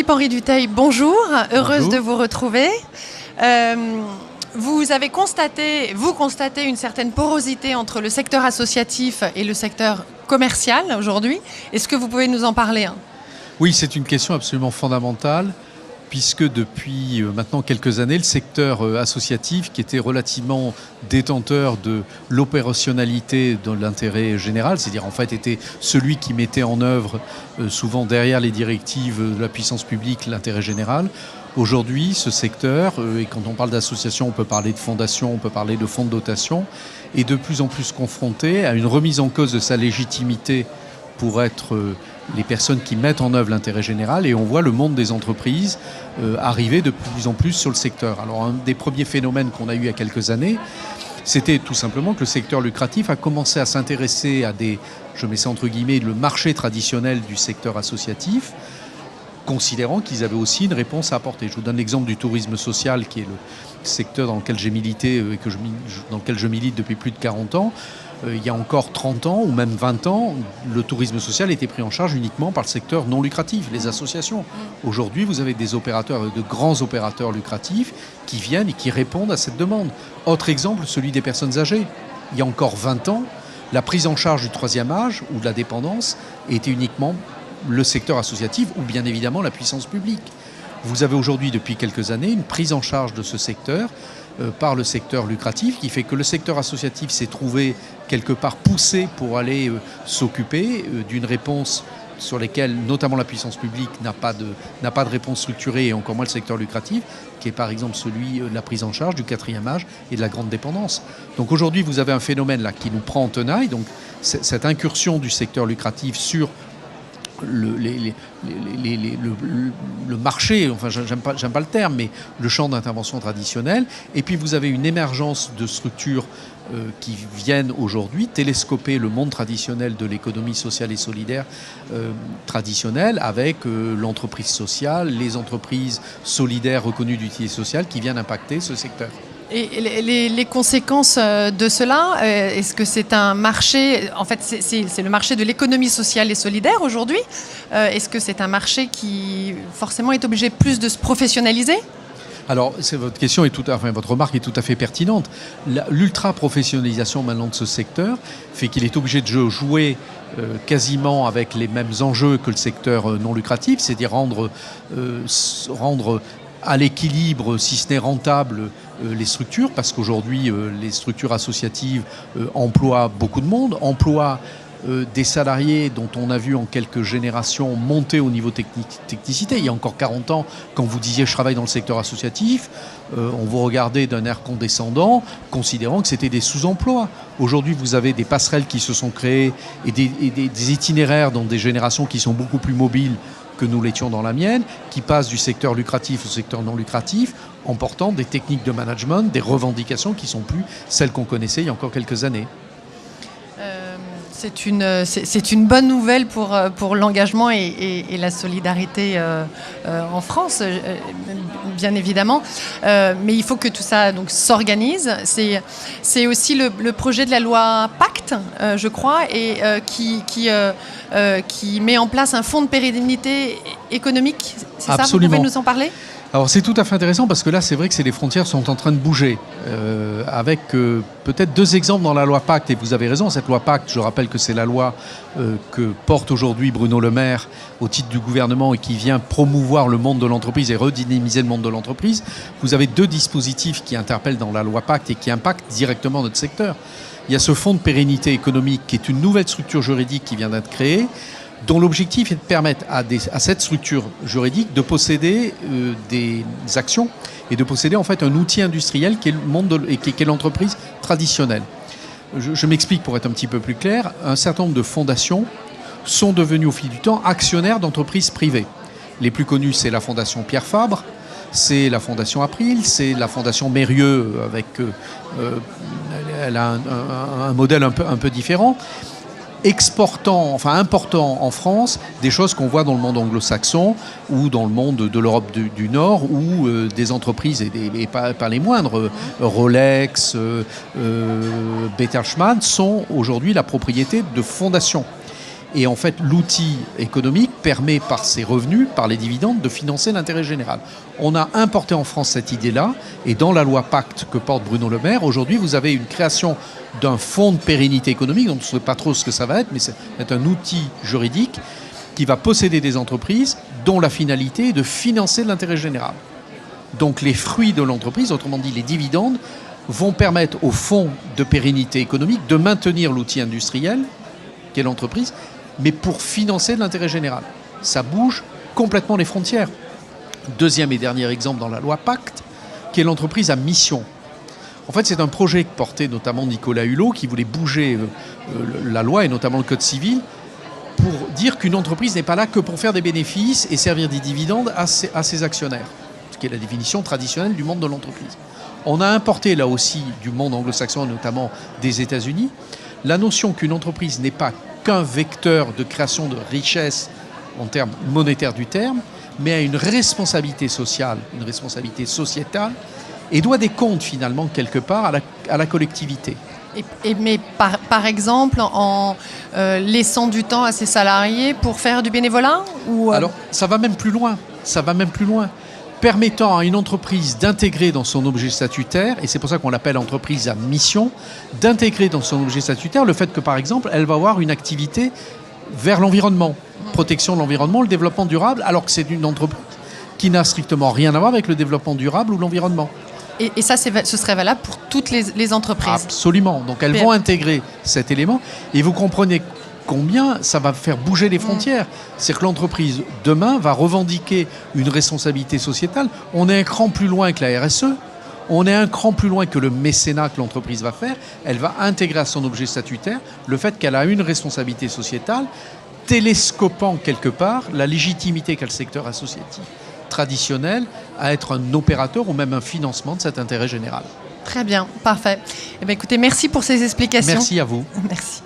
Philippe-Henri Dutheil, bonjour, heureuse Bonjour. de vous retrouver. Vous constatez une certaine porosité entre le secteur associatif et le secteur commercial aujourd'hui. Est-ce que vous pouvez nous en parler ? Oui, c'est une question absolument fondamentale, puisque depuis maintenant quelques années, le secteur associatif, qui était relativement détenteur de l'opérationnalité de l'intérêt général, c'est-à-dire en fait était celui qui mettait en œuvre souvent derrière les directives de la puissance publique l'intérêt général. Aujourd'hui, ce secteur, et quand on parle d'association, on peut parler de fondation, on peut parler de fonds de dotation, est de plus en plus confronté à une remise en cause de sa légitimité pour être les personnes qui mettent en œuvre l'intérêt général, et on voit le monde des entreprises arriver de plus en plus sur le secteur. Alors un des premiers phénomènes qu'on a eu il y a quelques années, c'était tout simplement que le secteur lucratif a commencé à s'intéresser à je mets ça entre guillemets, le marché traditionnel du secteur associatif, considérant qu'ils avaient aussi une réponse à apporter. Je vous donne l'exemple du tourisme social, qui est le secteur dans lequel j'ai milité et dans lequel je milite depuis plus de 40 ans. Il y a encore 30 ans ou même 20 ans, le tourisme social était pris en charge uniquement par le secteur non lucratif, les associations. Aujourd'hui, vous avez des opérateurs, de grands opérateurs lucratifs qui viennent et qui répondent à cette demande. Autre exemple, celui des personnes âgées. Il y a encore 20 ans, la prise en charge du troisième âge ou de la dépendance était uniquement le secteur associatif ou bien évidemment la puissance publique. Vous avez aujourd'hui, depuis quelques années, une prise en charge de ce secteur par le secteur lucratif, qui fait que le secteur associatif s'est trouvé quelque part poussé pour aller s'occuper d'une réponse sur laquelle notamment la puissance publique n'a pas de réponse structurée, et encore moins le secteur lucratif, qui est par exemple celui de la prise en charge du quatrième âge et de la grande dépendance. Donc aujourd'hui, vous avez un phénomène là qui nous prend en tenaille, donc cette incursion du secteur lucratif sur le marché, enfin j'aime pas le terme, mais le champ d'intervention traditionnel. Et puis vous avez une émergence de structures qui viennent aujourd'hui télescoper le monde traditionnel de l'économie sociale et solidaire traditionnelle, avec l'entreprise sociale, les entreprises solidaires reconnues d'utilité sociale qui viennent impacter ce secteur. Et les conséquences de cela, est-ce que c'est un marché, en fait c'est le marché de l'économie sociale et solidaire aujourd'hui, est-ce que c'est un marché qui forcément est obligé plus de se professionnaliser ? Alors, votre remarque est tout à fait pertinente. L'ultra-professionnalisation maintenant de ce secteur fait qu'il est obligé de jouer quasiment avec les mêmes enjeux que le secteur non lucratif, c'est-à-dire rendre à l'équilibre, si ce n'est rentable, les structures, parce qu'aujourd'hui, les structures associatives emploient beaucoup de monde, emploient des salariés dont on a vu en quelques générations monter au niveau technicité. Il y a encore 40 ans, quand vous disiez « je travaille dans le secteur associatif », on vous regardait d'un air condescendant, considérant que c'était des sous-emplois. Aujourd'hui, vous avez des passerelles qui se sont créées et des itinéraires dans des générations qui sont beaucoup plus mobiles que nous l'étions dans la mienne, qui passent du secteur lucratif au secteur non lucratif, en portant des techniques de management, des revendications qui ne sont plus celles qu'on connaissait il y a encore quelques années. C'est une bonne nouvelle pour l'engagement et la solidarité en France, bien évidemment. Mais il faut que tout ça donc s'organise. C'est aussi le projet de la loi Pacte, je crois, et qui met en place un fonds de pérennité économique. C'est ça ? Vous pouvez nous en parler ? Alors c'est tout à fait intéressant, parce que là c'est vrai que les frontières sont en train de bouger, avec peut-être deux exemples dans la loi Pacte, et vous avez raison, cette loi Pacte, je rappelle que c'est la loi que porte aujourd'hui Bruno Le Maire au titre du gouvernement et qui vient promouvoir le monde de l'entreprise et redynamiser le monde de l'entreprise. Vous avez deux dispositifs qui interpellent dans la loi Pacte et qui impactent directement notre secteur. Il y a ce fonds de pérennité économique qui est une nouvelle structure juridique qui vient d'être créée, dont l'objectif est de permettre à cette structure juridique de posséder des actions et de posséder en fait un outil industriel qui est l'entreprise traditionnelle. Je m'explique pour être un petit peu plus clair. Un certain nombre de fondations sont devenues au fil du temps actionnaires d'entreprises privées. Les plus connues, c'est la fondation Pierre Fabre, c'est la fondation April, c'est la fondation Mérieux, avec elle a un modèle un peu différent. Important en France des choses qu'on voit dans le monde anglo-saxon ou dans le monde de l'Europe du Nord, où des entreprises, et pas les moindres, Rolex, Bertelsmann, sont aujourd'hui la propriété de fondations. Et en fait, l'outil économique permet par ses revenus, par les dividendes, de financer l'intérêt général. On a importé en France cette idée-là, et dans la loi Pacte que porte Bruno Le Maire, aujourd'hui, vous avez une création d'un fonds de pérennité économique, donc on ne sait pas trop ce que ça va être, mais c'est un outil juridique qui va posséder des entreprises dont la finalité est de financer l'intérêt général. Donc les fruits de l'entreprise, autrement dit les dividendes, vont permettre au fonds de pérennité économique de maintenir l'outil industriel, qui est l'entreprise, mais pour financer l'intérêt général. Ça bouge complètement les frontières. Deuxième et dernier exemple dans la loi Pacte, qui est l'entreprise à mission. En fait, c'est un projet que portait notamment Nicolas Hulot, qui voulait bouger la loi, et notamment le Code civil, pour dire qu'une entreprise n'est pas là que pour faire des bénéfices et servir des dividendes à ses actionnaires, ce qui est la définition traditionnelle du monde de l'entreprise. On a importé là aussi du monde anglo-saxon, notamment des États-Unis, la notion qu'une entreprise n'est pas qu'un vecteur de création de richesse en termes monétaires du terme, mais a une responsabilité sociale, une responsabilité sociétale, et doit des comptes finalement quelque part à la collectivité. Mais par exemple, en laissant du temps à ses salariés pour faire du bénévolat ou Alors, ça va même plus loin. Permettant à une entreprise d'intégrer dans son objet statutaire, et c'est pour ça qu'on l'appelle entreprise à mission, d'intégrer dans son objet statutaire le fait que, par exemple, elle va avoir une activité vers l'environnement, protection de l'environnement, le développement durable, alors que c'est une entreprise qui n'a strictement rien à voir avec le développement durable ou l'environnement. Et ça, ce serait valable pour toutes les entreprises. Absolument. Donc elles vont intégrer cet élément, et vous comprenez combien ça va faire bouger les frontières. C'est-à-dire que l'entreprise, demain, va revendiquer une responsabilité sociétale. On est un cran plus loin que la RSE, on est un cran plus loin que le mécénat que l'entreprise va faire. Elle va intégrer à son objet statutaire le fait qu'elle a une responsabilité sociétale, télescopant quelque part la légitimité qu'a le secteur associatif traditionnel à être un opérateur ou même un financement de cet intérêt général. Très bien, parfait. Eh bien, écoutez, merci pour ces explications. Merci à vous. Merci.